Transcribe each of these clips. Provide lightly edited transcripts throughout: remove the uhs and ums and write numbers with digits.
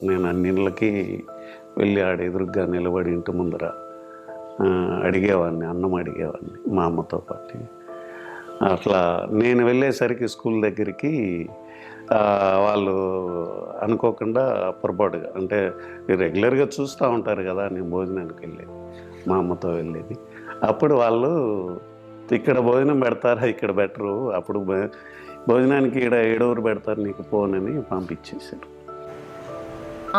నేను అన్నిళ్ళకి వెళ్ళి ఆడ ఎదురుగ్గా నిలబడి ఇంటి ముందర అడిగేవాడిని, అన్నం అడిగేవాడిని మా అమ్మతో పాటు. అట్లా నేను వెళ్ళేసరికి స్కూల్ దగ్గరికి వాళ్ళు అనుకోకుండా పొరపాటుగా, అంటే రెగ్యులర్గా చూస్తూ ఉంటారు కదా నేను భోజనానికి వెళ్ళేది, మా అమ్మతో వెళ్ళేది. అప్పుడు వాళ్ళు ఇక్కడ భోజనం పెడతారా, ఇక్కడ బెటరు, అప్పుడు భోజనానికి ఇక్కడ ఏడవరు పెడతారు నీకు పోనని పంపించేశారు.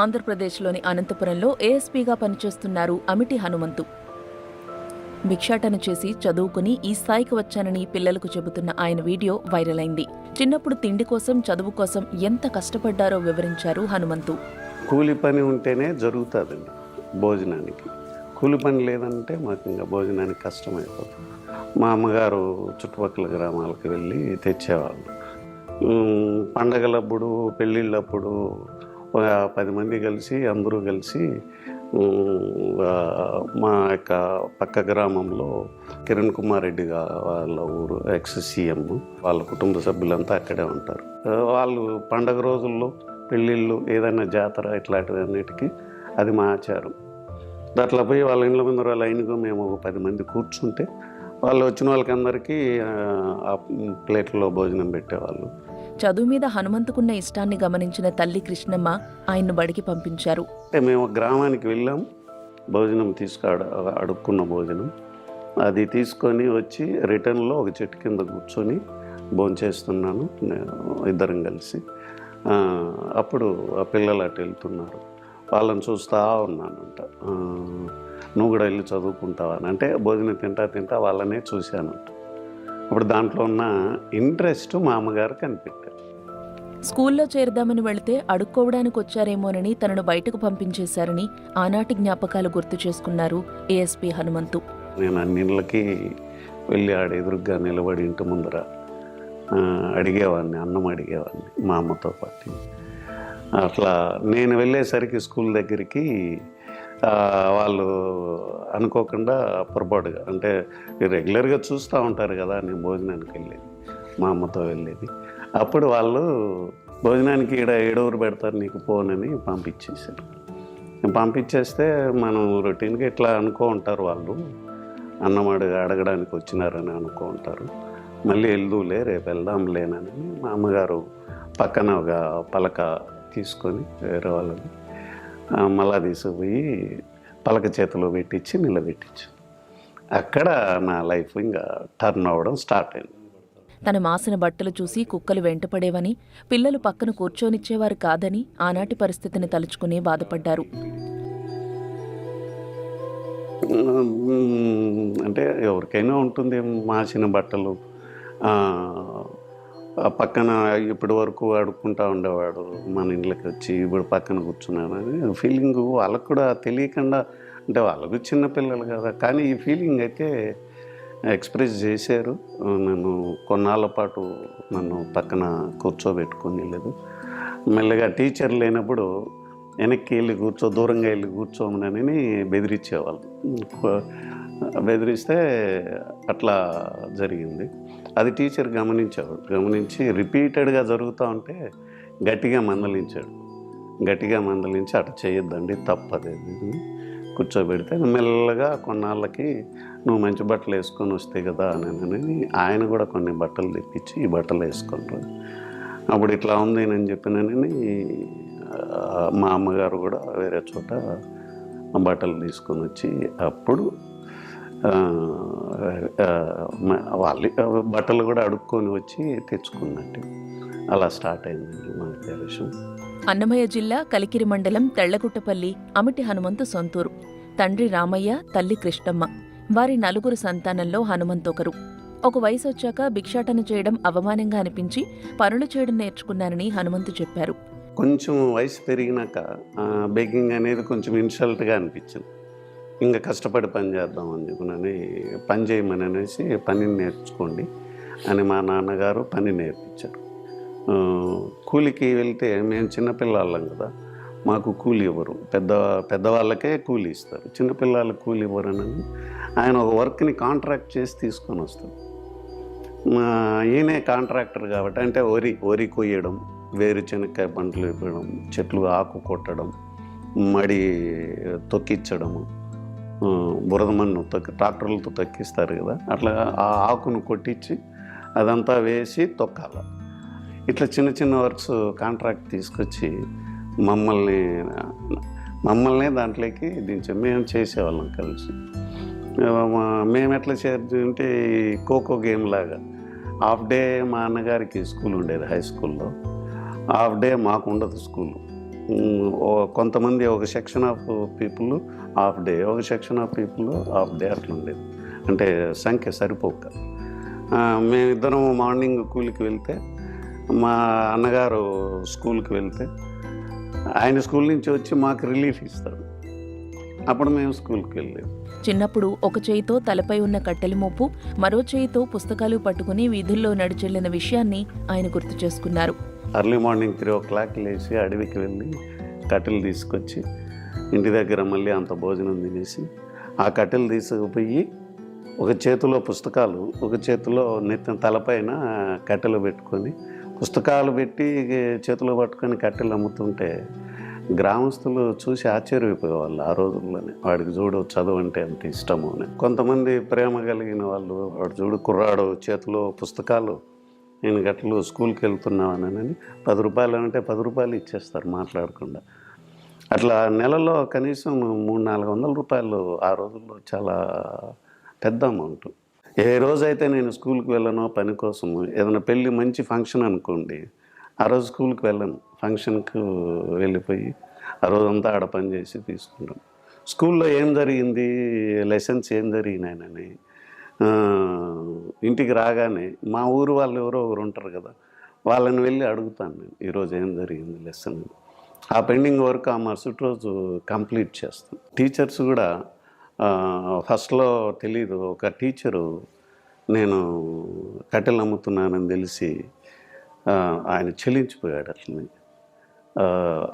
ఆంధ్రప్రదేశ్లోని అనంతపురంలో ఏఎస్పీగా పనిచేస్తున్నారు అమిటి హనుమంతు. భిక్షాటన చేసి చదువుకుని ఈ స్థాయికి వచ్చానని పిల్లలకు చెబుతున్న ఆయన వీడియో వైరల్ అయింది. చిన్నప్పుడు తిండి కోసం, చదువు కోసం ఎంత కష్టపడ్డారో వివరించారు హనుమంతు. కూలి పని ఉంటేనే జరుగుతుందండి భోజనానికి. కూలి పని లేదంటే మాకు ఇంకా భోజనానికి కష్టమైపోతుంది. మా అమ్మగారు చుట్టుపక్కల గ్రామాలకు వెళ్ళి తెచ్చేవాళ్ళు. పండగలప్పుడు, పెళ్ళిళ్ళప్పుడు 10 మంది కలిసి, అందరూ కలిసి మా యొక్క పక్క గ్రామంలో కిరణ్ కుమార్ రెడ్డి వాళ్ళ ఊరు, ఎక్స్-సీఎం, వాళ్ళ కుటుంబ సభ్యులంతా అక్కడే ఉంటారు. వాళ్ళు పండగ రోజుల్లో, పెళ్ళిళ్ళు, ఏదైనా జాతర ఇట్లాంటివన్నిటికీ అది మా ఆచారం. అట్లా పోయి వాళ్ళ ఇండ్ల ముందర లైన్గా మేము 10 మంది కూర్చుంటే వాళ్ళు వచ్చిన వాళ్ళకందరికీ ప్లేట్లో భోజనం పెట్టేవాళ్ళు. చదువు మీద హనుమంతుకున్న ఇష్టాన్ని గమనించిన తల్లి కృష్ణమ్మ ఆయన్ను బడికి పంపించారు. అంటే మేము గ్రామానికి వెళ్ళాం, భోజనం అడుక్కున్న భోజనం అది తీసుకొని వచ్చి రిటర్న్లో ఒక చెట్టు కింద కూర్చొని భోంచేస్తున్నాను ఇద్దరం కలిసి. అప్పుడు ఆ పిల్లలు అటు వెళ్తున్నారు, వాళ్ళని చూస్తూ ఉన్నానంట. నువ్వు కూడా వెళ్ళి చదువుకుంటావా అని, అంటే భోజనం తింటా వాళ్ళనే చూశానంట. అప్పుడు దాంట్లో ఉన్న ఇంట్రెస్ట్ మా అమ్మగారు కనిపెట్టారు. స్కూల్లో చేరదామని వెళితే అడుక్కోవడానికి వచ్చారేమోనని తనను బయటకు పంపించేశారని ఆనాటి జ్ఞాపకాలు గుర్తు చేసుకున్నారు ఏఎస్పీ హనుమంతు. నేను అన్నిళ్ళకి వెళ్ళి ఆడ ఎదురుగ్గా నిలబడి ఇంటి ముందర అడిగేవాడిని, అన్నం అడిగేవాడిని మా అమ్మతో పాటు. అట్లా నేను వెళ్ళేసరికి స్కూల్ దగ్గరికి వాళ్ళు అనుకోకుండా పొరపాటుగా, అంటే రెగ్యులర్గా చూస్తూ ఉంటారు కదా నేను భోజనానికి వెళ్ళేది, మా అమ్మతో వెళ్ళేది. అప్పుడు వాళ్ళు భోజనానికి ఇక్కడ ఏడవరు పెడతారు నీకు పోనని పంపించేశారు. పంపించేస్తే మనం రొటీన్గా ఇట్లా అనుకో ఉంటారు, వాళ్ళు అన్నం అడగడానికి వచ్చినారని అనుకో ఉంటారు. మళ్ళీ వెళ్దూలే, రేపు వెళ్దాంలేనని మా అమ్మగారు పక్కన ఒక పలక తీసుకొని వేరే వాళ్ళని మళ్ళా తీసుకుపోయి పలక చేతిలో పెట్టించి నిలబెట్టించు. అక్కడ నా లైఫ్ ఇంకా టర్న్ అవ్వడం స్టార్ట్ అయింది. తన మాసిన బట్టలు చూసి కుక్కలు వెంటపడేవని, పిల్లలు పక్కన కూర్చోనిచ్చేవారు కాదని ఆనాటి పరిస్థితిని తలుచుకుని బాధపడ్డారు. అంటే ఎవరికైనా ఉంటుంది మాసిన బట్టలు. పక్కన ఇప్పటి వరకు అడుక్కుంటూ ఉండేవాడు, మన ఇంట్లోకి వచ్చి ఇప్పుడు పక్కన కూర్చున్నానని ఫీలింగ్ వాళ్ళకు కూడా తెలియకుండా, అంటే వాళ్ళకు చిన్నపిల్లలు కదా, కానీ ఈ ఫీలింగ్ అయితే ఎక్స్ప్రెస్ చేశారు. నన్ను కొన్నాళ్ళ పాటు నన్ను పక్కన కూర్చోబెట్టుకుని లేదు. మెల్లగా టీచర్ లేనప్పుడు వెనక్కి వెళ్ళి దూరంగా వెళ్ళి కూర్చోమనని బెదిరించేవాళ్ళు. బెదిరిస్తే అట్లా జరిగింది. అది టీచర్ గమనించి రిపీటెడ్గా జరుగుతూ ఉంటే గట్టిగా మందలించి అట్లా చేయొద్దండి, తప్పదేది కూర్చోబెడితే మెల్లగా కొన్నాళ్ళకి నువ్వు మంచి బట్టలు వేసుకొని వస్తే కదా అని ఆయన కూడా కొన్ని బట్టలు తెప్పించి ఈ బట్టలు వేసుకుంటారు. అప్పుడు ఇట్లా ఉంది అని చెప్పినని మా అమ్మగారు కూడా వేరే చోట బట్టలు తీసుకొని వచ్చి అప్పుడు వాళ్ళు బట్టలు కూడా అడుక్కొని వచ్చి తెచ్చుకున్నట్టు అలా స్టార్ట్ అయిందండి మా విషయం. అన్నమయ్య జిల్లా కలికిరి మండలం తెళ్లగుట్టపల్లి అమిటి హనుమంతు సొంతూరు. తండ్రి రామయ్య, తల్లి కృష్ణమ్మ. వారి 4 సంతానంలో హనుమంతు ఒకరు. ఒక వయసు వచ్చాక భిక్షాటన చేయడం అవమానంగా అనిపించి పనులు చేయడం నేర్చుకున్నానని హనుమంతు చెప్పారు. కొంచెం వయసు పెరిగినాక బేకింగ్ అనేది కొంచెం ఇన్సల్ట్గా అనిపించింది. ఇంకా కష్టపడి పని చేద్దామని చెప్పి పని చేయమని అనేసి పనిని నేర్చుకోండి అని మా నాన్నగారు పని నేర్పించారు. కూలికి వెళ్తే మేము చిన్నపిల్లలం కదా, మాకు కూలి ఇవ్వరు, పెద్దవాళ్ళకే కూలి ఇస్తారు, చిన్నపిల్లలకు కూలి ఇవ్వరని ఆయన ఒక వర్క్ని కాంట్రాక్ట్ చేసి తీసుకొని వస్తాడు. ఈయనే కాంట్రాక్టర్ కాబట్టి, అంటే వరి కొయ్యడం, వేరుశనక్కాయ పంటలు ఇవ్వడం, చెట్లు ఆకు కొట్టడం, మడి తొక్కించడము, బురద మన్ను ట్రాక్టర్లతో తొక్కిస్తారు కదా, అట్లా ఆ ఆకును కొట్టించి అదంతా వేసి తొక్కాలి. ఇట్లా చిన్న చిన్న వర్క్స్ కాంట్రాక్ట్ తీసుకొచ్చి మమ్మల్ని దాంట్లోకి మేము చేసేవాళ్ళం కలిసి. మేము ఎట్లా చేస్తుంటే ఖోఖో గేమ్ లాగా హాఫ్ డే మా అన్నగారికి స్కూల్ ఉండేది, హై స్కూల్లో. హాఫ్ డే మాకు ఉండదు స్కూలు. కొంతమంది ఒక section of people half day, ఒక section of people half day అట్లా ఉండేది. అంటే సంఖ్య సరిపోక మేమిద్దరం మార్నింగ్ కూలికి వెళ్తే, మా అన్నగారు స్కూల్కి వెళ్తే ఆయన స్కూల్ నుంచి వచ్చి మాకు రిలీఫ్ ఇస్తాడు. అప్పుడు మేము స్కూల్కి వెళ్ళేది. చిన్నప్పుడు ఒక చేయితో తలపై ఉన్న కట్టెల మోపు, మరో చేయితో పుస్తకాలు పట్టుకుని వీధుల్లో నడిచెళ్లిన విషయాన్ని ఆయన గుర్తు చేసుకున్నారు. అర్లీ మార్నింగ్ 3 o'clock లేచి అడవికి వెళ్ళి కట్టెలు తీసుకొచ్చి ఇంటి దగ్గర మళ్ళీ అంత భోజనం తినేసి ఆ కట్టెలు తీసుకుపోయి ఒక చేతిలో పుస్తకాలు, ఒక చేతిలో నెత్తిన తలపైన కట్టెలు పెట్టుకొని పుస్తకాలు పెట్టి చేతిలో పట్టుకొని కట్టెలు అమ్ముతుంటే గ్రామస్తులు చూసి ఆశ్చర్యపోయేవాళ్ళు ఆ రోజుల్లోనే. వాడికి చూడు చదువు అంటే అంత ఇష్టము అని. కొంతమంది ప్రేమ కలిగిన వాళ్ళు, వాడు చూడు కుర్రాడు చేతిలో పుస్తకాలు, నేను గట్లు స్కూల్కి వెళ్తున్నానని 10 రూపాయలు అంటే 10 రూపాయలు ఇచ్చేస్తారు మాట్లాడకుండా. అట్లా నెలలో కనీసం 300-400 రూపాయలు ఆ రోజుల్లో చాలా పెద్ద అమౌంట్. ఏ రోజైతే నేను స్కూల్కి వెళ్ళనో పని కోసము, ఏదైనా పెళ్ళి మంచి ఫంక్షన్ అనుకోండి, ఆ రోజు స్కూల్కి వెళ్ళను, ఫంక్షన్కి వెళ్ళిపోయి ఆ రోజంతా ఆడ పని చేసి తీసుకుంటాం. స్కూల్లో ఏం జరిగింది, లెసన్స్ ఏం జరిగినాయని ఇంటికి రాగానే మా ఊరు వాళ్ళు ఎవరో ఒకరు ఉంటారు కదా, వాళ్ళని వెళ్ళి అడుగుతాను నేను, ఈరోజు ఏం జరిగింది లెసన్. ఆ పెండింగ్ వర్క్ ఆ మరుసటి రోజు కంప్లీట్ చేస్తాను. టీచర్స్ కూడా ఫస్ట్లో తెలీదు. ఒక టీచరు నేను కట్టెలు అమ్ముతున్నానని తెలిసి ఆయన చెల్లించిపోయాడు. అట్లనే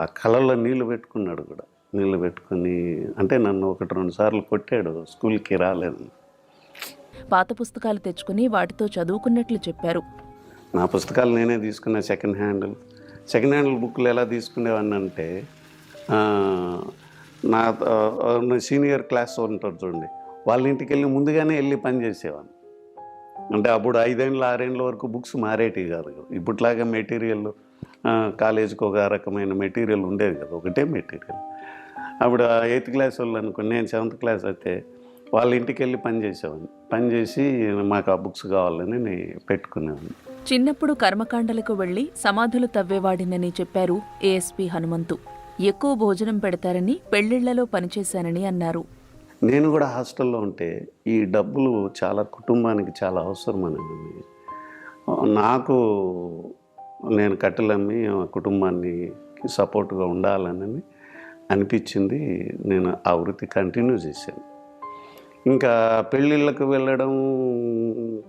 ఆ కళ్ళల్లో నీళ్ళు పెట్టుకున్నాడు కూడా. నీళ్ళు పెట్టుకుని అంటే నన్ను 1-2 సార్లు కొట్టాడు, స్కూల్కి రాలేదు. పాత పుస్తకాలు తెచ్చుకుని వాటితో చదువుకున్నట్లు చెప్పారు. నా పుస్తకాలు నేనే తీసుకున్నా. సెకండ్ హ్యాండ్ బుక్లు ఎలా తీసుకునేవాడిని అంటే, నా సీనియర్ క్లాస్ ఉంటారు చూడండి, వాళ్ళ ఇంటికి వెళ్ళి ముందుగానే వెళ్ళి పని చేసేవాడిని. అంటే అప్పుడు 5-6 ఏళ్ళ వరకు బుక్స్ మారేటివి కాదు కదా, ఇప్పట్లాగా మెటీరియల్ కాలేజీకి ఒక రకమైన మెటీరియల్ ఉండేది కదా, ఒకటే మెటీరియల్. అప్పుడు 8th క్లాస్ వాళ్ళు అనుకోండి, నేను 7th క్లాస్ అయితే వాళ్ళ ఇంటికి వెళ్ళి పని చేసేవాడిని. పని చేసి మాకు ఆ బుక్స్ కావాలని పెట్టుకునేవాడిని. చిన్నప్పుడు కర్మకాండలకు వెళ్లి సమాధులు తవ్వేవాడినని చెప్పారు ఏఎస్పీ హనుమంతు. ఎక్కువ భోజనం పెడతారని, పెళ్లిళ్లలో పనిచేశానని అన్నారు. నేను కూడా హాస్టల్లో ఉంటే ఈ డబ్బులు చాలా కుటుంబానికి చాలా అవసరమని, నాకు నేను కట్టెలమ్మి కుటుంబాన్ని సపోర్ట్గా ఉండాలని అనిపించింది. నేను ఆ వృత్తి కంటిన్యూ చేశాను. ఇంకా పెళ్ళిళ్ళకు వెళ్ళడం,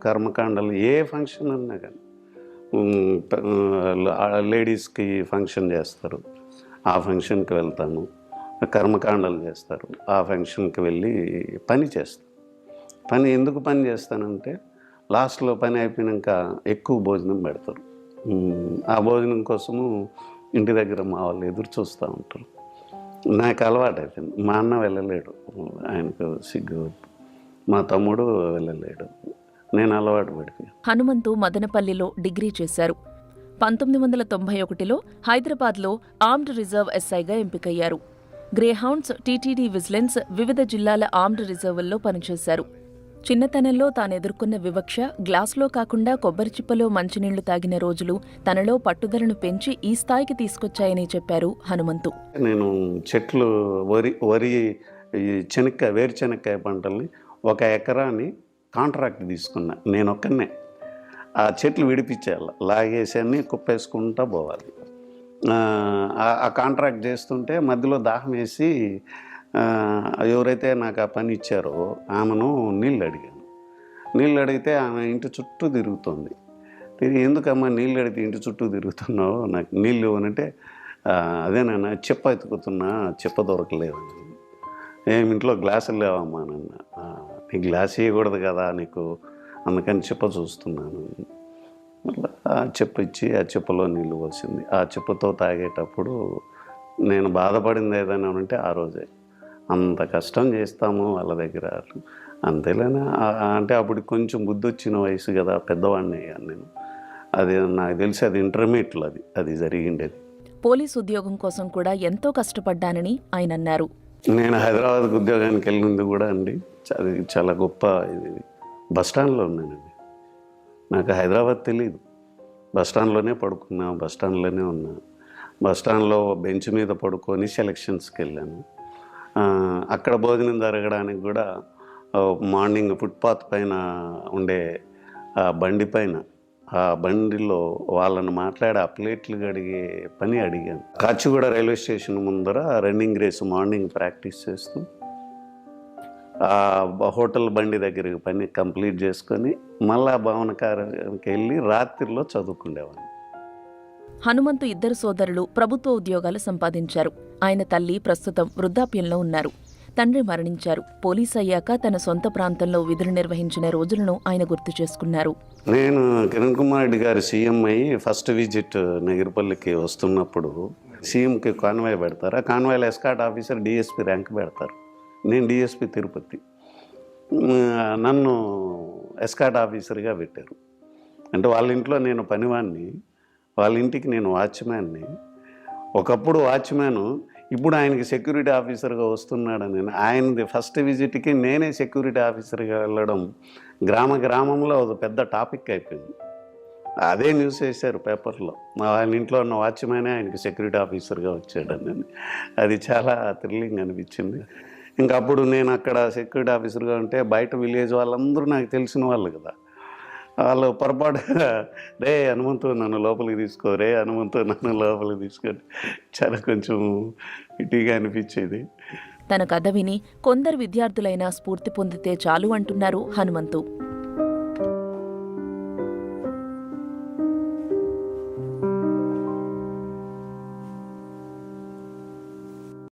కర్మకాండలు, ఏ ఫంక్షన్ అన్నా కానీ, లేడీస్కి ఫంక్షన్ చేస్తారు, ఆ ఫంక్షన్కి వెళ్తాను. కర్మకాండలు చేస్తారు, ఆ ఫంక్షన్కి వెళ్ళి పని చేస్తాను. పని ఎందుకు పని చేస్తానంటే, లాస్ట్లో పని అయిపోయాక ఎక్కువ భోజనం పెడతారు. ఆ భోజనం కోసము ఇంటి దగ్గర మా వాళ్ళు ఎదురు చూస్తూ ఉంటారు. నాకు అలవాటు అయిపోయింది. మా అన్న వెళ్ళలేడు, ఆయనకు సిగ్గు. మా తమ్ముడు వెళ్ళలేడు, నేను అలవాటు పడిపోయాను. హనుమంతు మదనపల్లిలో డిగ్రీ చేశారు. 1991లో హైదరాబాద్లో ఆర్మ్డ్ రిజర్వ్ ఎస్ఐగా ఎంపికయ్యారు. గ్రేహౌండ్స్, టీటీడీ విజిలెన్స్, వివిధ జిల్లాల ఆర్మ్డ్ రిజర్వుల్లో పనిచేశారు. చిన్నతనంలో తానెదుర్కొన్న వివక్ష, గ్లాసులో కాకుండా కొబ్బరి చిప్పలో మంచినీళ్లు తాగిన రోజులు తనలో పట్టుదలను పెంచి ఈ స్థాయికి తీసుకొచ్చాయని చెప్పారు హనుమంతు. నేను చెట్లు, వరి వేరుశనక్కాయ పంటల్ని 1 ఎకరాన్ని కాంట్రాక్ట్ తీసుకున్నా. నేను ఒక్కనే ఆ చెట్లు విడిపించేయాలి, లాగేసి కుప్పేసుకుంటూ పోవాలి. ఆ కాంట్రాక్ట్ చేస్తుంటే మధ్యలో దాహం వేసి ఎవరైతే నాకు ఆ పని ఇచ్చారో ఆమెను నీళ్ళు అడిగాను. నీళ్ళు అడిగితే ఆమె ఇంటి చుట్టూ తిరుగుతుంది. ఎందుకమ్మా నీళ్ళు అడిగితే ఇంటి చుట్టూ తిరుగుతున్నావు, నాకు నీళ్ళు ఇవ్వనంటే, అదేనన్నా చెప్ప ఎత్తుకుతున్నా, చెప్ప దొరకలేదని. ఏమి ఇంట్లో గ్లాసులు లేవమ్మా నన్న, నీ గ్లాస్ ఇవ్వకూడదు కదా నీకు, అందుకని చెప్ప చూస్తున్నాను. మళ్ళీ ఆ చెప్పు ఇచ్చి ఆ చెప్పులో నీళ్ళు పోసింది. ఆ చెప్పుతో తాగేటప్పుడు నేను బాధపడింది ఏదైనా ఉంటే ఆ రోజే. అంత కష్టం చేస్తాము వాళ్ళ దగ్గర, అంతేలేనా అంటే అప్పుడు కొంచెం బుద్ధి వచ్చిన వయసు కదా, పెద్దవాడిని అయ్యాను నేను. అది నాకు తెలిసి అది ఇంటర్మీడియట్లో అది జరిగిండేది. పోలీస్ ఉద్యోగం కోసం కూడా ఎంతో కష్టపడ్డానని ఆయన అన్నారు. నేను హైదరాబాద్కి ఉద్యోగానికి వెళ్ళింది కూడా అండి, అది చాలా గొప్ప ఇది. బస్టాండ్లో ఉన్నానండి, నాకు హైదరాబాద్ తెలియదు. బస్టాండ్లోనే పడుకున్నా, బస్టాండ్లోనే ఉన్నా. బస్టాండ్లో బెంచ్ మీద పడుకొని సెలక్షన్స్కి వెళ్ళాను. అక్కడ భోజనం జరగడానికి కూడా మార్నింగ్ ఫుట్పాత్ పైన ఉండే ఆ బండి పైన, ఆ బండిలో వాళ్ళని మాట్లాడి ఆ ప్లేట్లు కడిగే పని అడిగాను. కాచిగూడ రైల్వే స్టేషన్ ముందర రన్నింగ్ రేసు మార్నింగ్ ప్రాక్టీస్ చేస్తూ ఆ హోటల్ బండి దగ్గరికి పని కంప్లీట్ చేసుకొని మళ్ళా భవనకారానికి వెళ్ళి రాత్రిలో చదువుకునేవాడిని. హనుమంతు ఇద్దరు సోదరులు ప్రభుత్వ ఉద్యోగాలు సంపాదించారు. ఆయన తల్లి ప్రస్తుతం వృద్ధాప్యంలో ఉన్నారు. తండ్రి మరణించారు. పోలీస్ అయ్యాక తన సొంత ప్రాంతంలో విధులు నిర్వహించిన రోజులను ఆయన గుర్తు చేసుకున్నారు. నేను కిరణ్ కుమార్ రెడ్డి గారు సీఎం అయ్యి ఫస్ట్ విజిట్ నగిరిపల్లికి వస్తున్నప్పుడు సీఎంకి కాన్వాయ్ పెడతారు. ఆ కాన్వాయ్లో ఎస్కాట్ ఆఫీసర్ డిఎస్పీ ర్యాంక్ పెడతారు. నేను డిఎస్పీ తిరుపతి, నన్ను ఎస్కాట్ ఆఫీసర్గా పెట్టారు. అంటే వాళ్ళ ఇంట్లో నేను పనివాడిని, వాళ్ళ ఇంటికి నేను వాచ్మ్యాన్ని. ఒకప్పుడు వాచ్మ్యాను, ఇప్పుడు ఆయనకి సెక్యూరిటీ ఆఫీసర్గా వస్తున్నాడని ఆయనది ఫస్ట్ విజిట్కి నేనే సెక్యూరిటీ ఆఫీసర్గా వెళ్ళడం గ్రామంలో ఒక పెద్ద టాపిక్ అయిపోయింది. అదే న్యూస్ వేశారు పేపర్లో, ఆయన ఇంట్లో ఉన్న వాచ్మ్యానే ఆయనకి సెక్యూరిటీ ఆఫీసర్గా వచ్చాడని. అది చాలా థ్రిల్లింగ్ అనిపించింది. ఇంకా అప్పుడు నేను అక్కడ సెక్యూరిటీ ఆఫీసర్గా ఉంటే బయట విలేజ్ వాళ్ళందరూ నాకు తెలిసిన వాళ్ళు కదా, వాళ్ళు పొరపాటుగా రే హనుమంతు నన్ను లోపలికి తీసుకో, రే హనుమంతు నన్ను లోపలికి తీసుకొని చాలా కొంచెం ఇటీగా అనిపించేది. తన కథ విని కొందరు విద్యార్థులైనా స్ఫూర్తి పొందితే చాలు అంటున్నారు హనుమంతు.